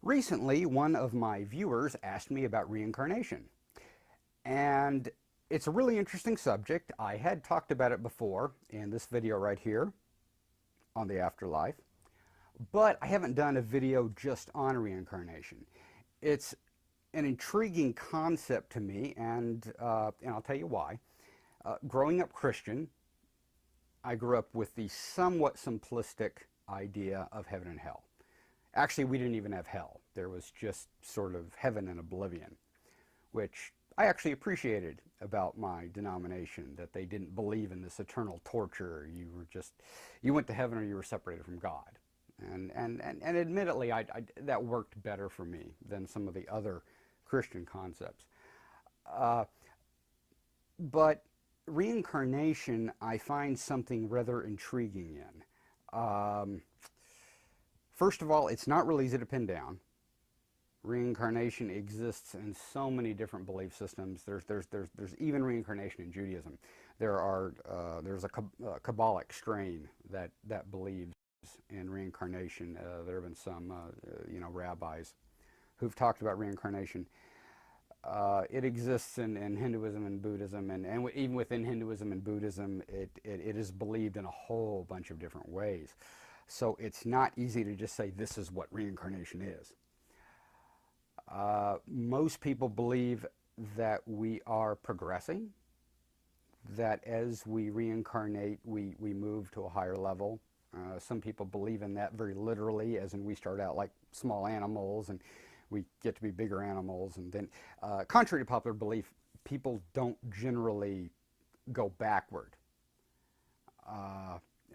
Recently, one of my viewers asked me about reincarnation, and it's a really interesting subject. I had talked about it before in this video right here on the afterlife, but I haven't done a video just on reincarnation. It's an intriguing concept to me, and I'll tell you why. Growing up Christian, I grew up with the somewhat simplistic idea of heaven and hell. Actually, we didn't even have hell. There was just sort of heaven and oblivion, which I actually appreciated about my denomination, that they didn't believe in this eternal torture. You went to heaven or you were separated from God. And admittedly, that worked better for me than some of the other Christian concepts. But reincarnation, I find something rather intriguing in. First of all, it's not really easy to pin down. Reincarnation exists in so many different belief systems. There's even reincarnation in Judaism. There's a Kabbalic strain that believes in reincarnation. There have been some rabbis who've talked about reincarnation. It exists in Hinduism and Buddhism, and even within Hinduism and Buddhism, it is believed in a whole bunch of different ways. So it's not easy to just say this is what reincarnation is. Most people believe that we are progressing, that as we reincarnate, we move to a higher level. Some people believe in that very literally, as in we start out like small animals and we get to be bigger animals. And then, contrary to popular belief, people don't generally go backward.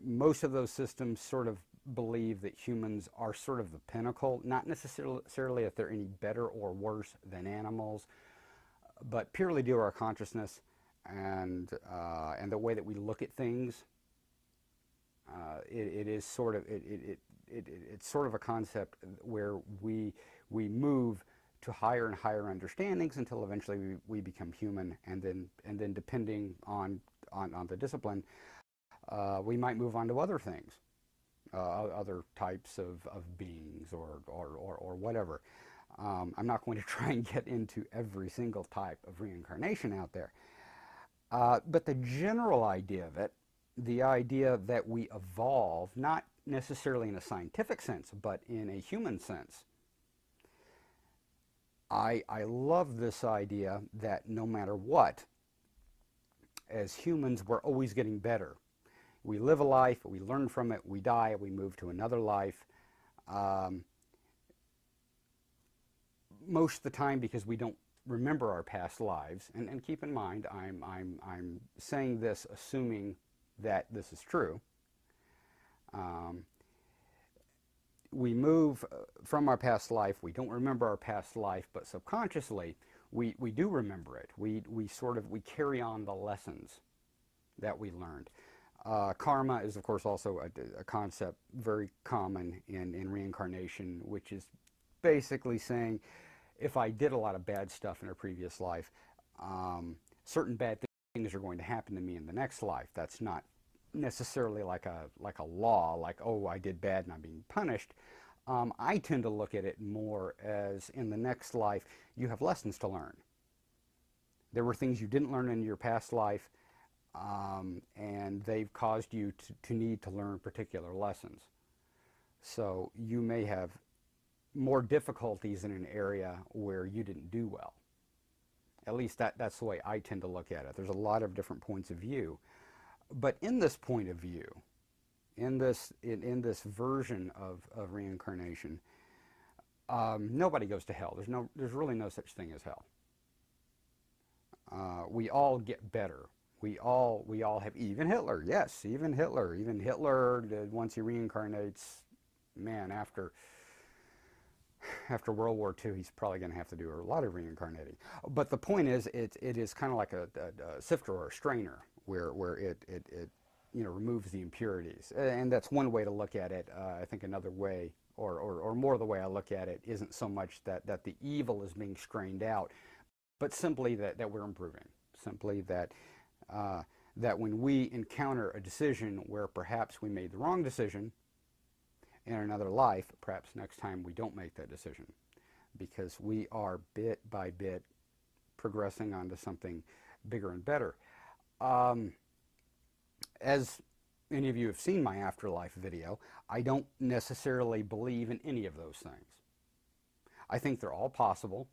Most of those systems sort of believe that humans are sort of the pinnacle, not necessarily if they're any better or worse than animals, but purely due to our consciousness and the way that we look at things. It's sort of a concept where we move to higher and higher understandings until eventually we become human, and then depending on the discipline, we might move on to other things, other types of beings or whatever. I'm not going to try and get into every single type of reincarnation out there. But the general idea of it, the idea that we evolve, not necessarily in a scientific sense, but in a human sense, I love this idea that no matter what, as humans, we're always getting better. We live a life, we learn from it, we die, we move to another life. Most of the time, because we don't remember our past lives, and keep in mind, I'm saying this assuming that this is true. We move from our past life. We don't remember our past life, but subconsciously, we do remember it. We carry on the lessons that we learned. Karma is, of course, also a concept very common in reincarnation, which is basically saying, if I did a lot of bad stuff in a previous life, certain bad things are going to happen to me in the next life. That's not necessarily like a law, like, oh, I did bad and I'm being punished. I tend to look at it more as, in the next life, you have lessons to learn. There were things you didn't learn in your past life, and they've caused you to need to learn particular lessons. So you may have more difficulties in an area where you didn't do well. At least that's the way I tend to look at it. There's a lot of different points of view. But in this point of view, in this version of reincarnation, nobody goes to hell. There's really no such thing as hell. We all get better. We all have, even Hitler, yes, even Hitler, once he reincarnates, man, after World War II, he's probably going to have to do a lot of reincarnating. But the point is, it is kind of like a sifter or a strainer, where it removes the impurities, and that's one way to look at it. I think another way, or more the way I look at it, isn't so much that the evil is being strained out, but simply that we're improving. Simply that when we encounter a decision where perhaps we made the wrong decision, in another life, perhaps next time we don't make that decision, because we are bit by bit progressing onto something bigger and better. As any of you have seen my afterlife video, I don't necessarily believe in any of those things. I think they're all possible.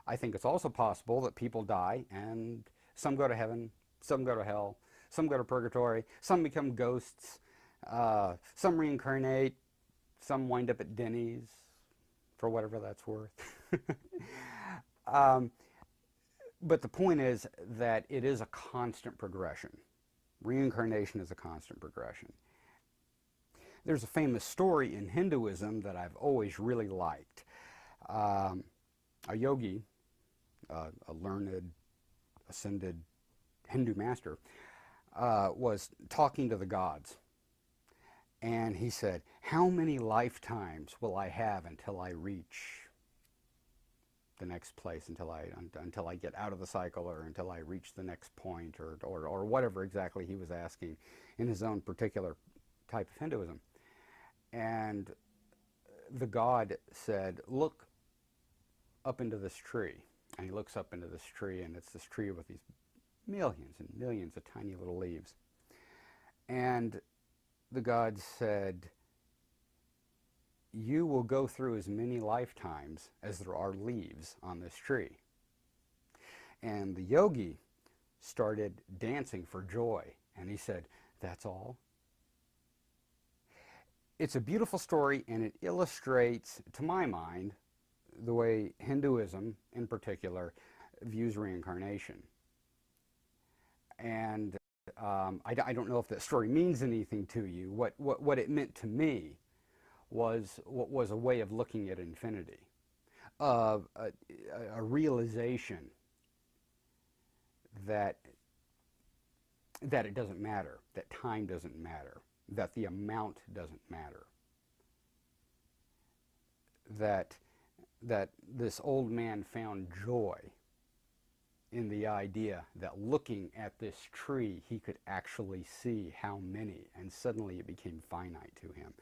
I think it's also possible that people die and some go to heaven, some go to hell, some go to purgatory, some become ghosts, some reincarnate, some wind up at Denny's, for whatever that's worth. But the point is that it is a constant progression. Reincarnation is a constant progression. There's a famous story in Hinduism that I've always really liked. A yogi, a learned, ascended Hindu master, was talking to the gods. And he said, "How many lifetimes will I have until I reach the next place, until I get out of the cycle, or until I reach the next point, or whatever exactly he was asking in his own particular type of Hinduism." And the god said, "Look up into this tree." And he looks up into this tree, and it's this tree with these millions and millions of tiny little leaves. And the god said, "You will go through as many lifetimes as there are leaves on this tree." And the yogi started dancing for joy, and he said, "That's all?" It's a beautiful story, and it illustrates, to my mind, the way Hinduism, in particular, views reincarnation. And I don't know if that story means anything to you. What it meant to me was a way of looking at infinity, a realization that it doesn't matter, that time doesn't matter, that the amount doesn't matter, that this old man found joy in the idea that looking at this tree he could actually see how many, and suddenly it became finite to him,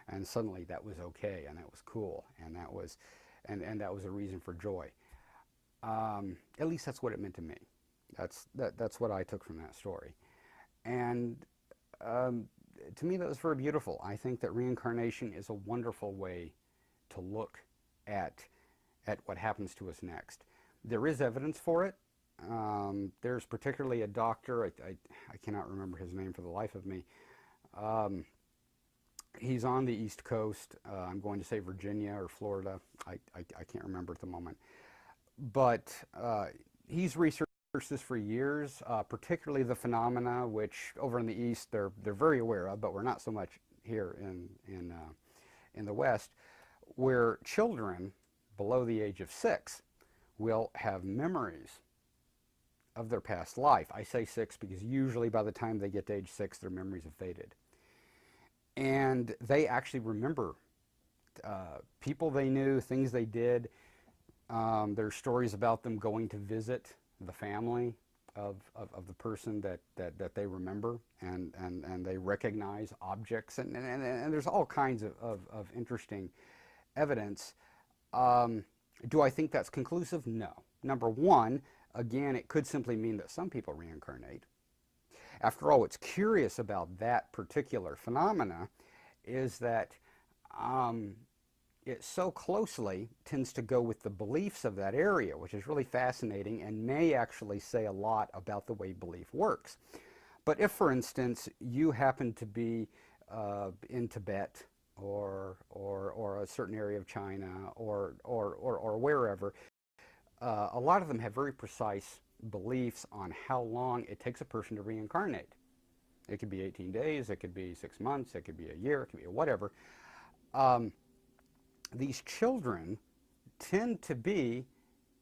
and suddenly that was okay, and that was cool, and that was a reason for joy. At least that's what it meant to me. That's what I took from that story. And to me that was very beautiful. I think that reincarnation is a wonderful way to look at what happens to us next. There is evidence for it. There's particularly a doctor, I cannot remember his name for the life of me. He's on the East Coast. I'm going to say Virginia or Florida. I can't remember at the moment. But he's researched this for years, particularly the phenomena which over in the East they're very aware of, but we're not so much here in the West, where children below the age of 6 will have memories of their past life. I say 6 because usually by the time they get to age 6, their memories have faded. And they actually remember people they knew, things they did. There's stories about them going to visit the family of the person that they remember, and they recognize objects, and there's all kinds of interesting evidence. Do I think that's conclusive? No. Number one, again, it could simply mean that some people reincarnate. After all, what's curious about that particular phenomena is that it so closely tends to go with the beliefs of that area, which is really fascinating and may actually say a lot about the way belief works. But if, for instance, you happen to be in Tibet or a certain area of China or wherever, a lot of them have very precise beliefs on how long it takes a person to reincarnate. It could be 18 days, it could be 6 months, it could be a year, it could be whatever. These children tend to be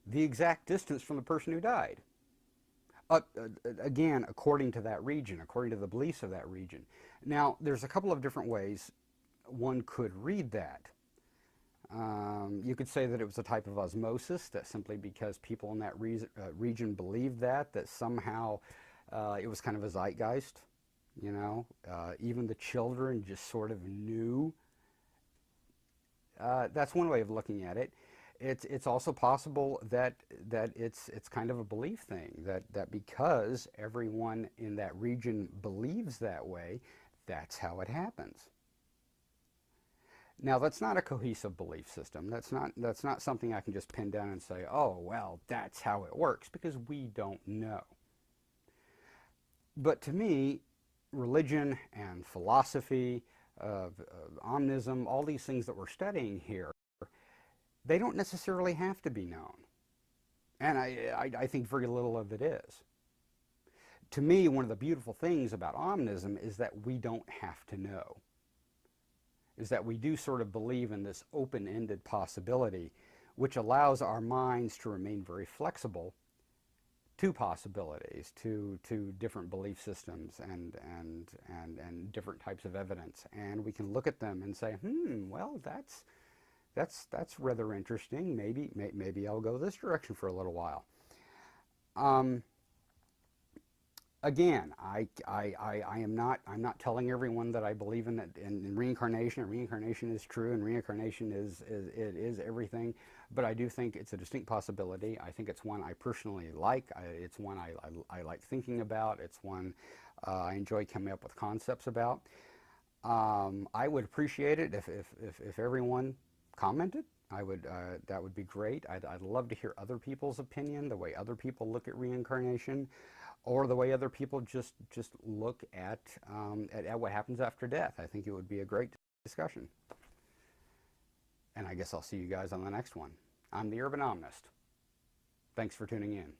the exact distance from the person who died. Again, according to that region, according to the beliefs of that region. Now, there's a couple of different ways one could read that. You could say that it was a type of osmosis, that simply because people in that region believed that somehow it was kind of a zeitgeist, You know, even the children just sort of knew. That's one way of looking at it. It's also possible that it's kind of a belief thing, that because everyone in that region believes that way, that's how it happens. Now, that's not a cohesive belief system. That's not something I can just pin down and say, oh, well, that's how it works, because we don't know. But to me, religion and philosophy, omnism, all these things that we're studying here, they don't necessarily have to be known. And I think very little of it is. To me, one of the beautiful things about omnism is that we don't have to know, is that we do sort of believe in this open-ended possibility, which allows our minds to remain very flexible to possibilities, to different belief systems and different types of evidence. And we can look at them and say, well, that's rather interesting. Maybe I'll go this direction for a little while. Um, Again, I'm not telling everyone that I believe in reincarnation, and reincarnation is true, and reincarnation is everything. But I do think it's a distinct possibility. I think it's one I personally like. It's one I like thinking about. It's one I enjoy coming up with concepts about. I would appreciate it if everyone commented. That would be great. I'd love to hear other people's opinion, the way other people look at reincarnation, or the way other people just look at what happens after death. I think it would be a great discussion. And I guess I'll see you guys on the next one. I'm the Urban Omnist. Thanks for tuning in.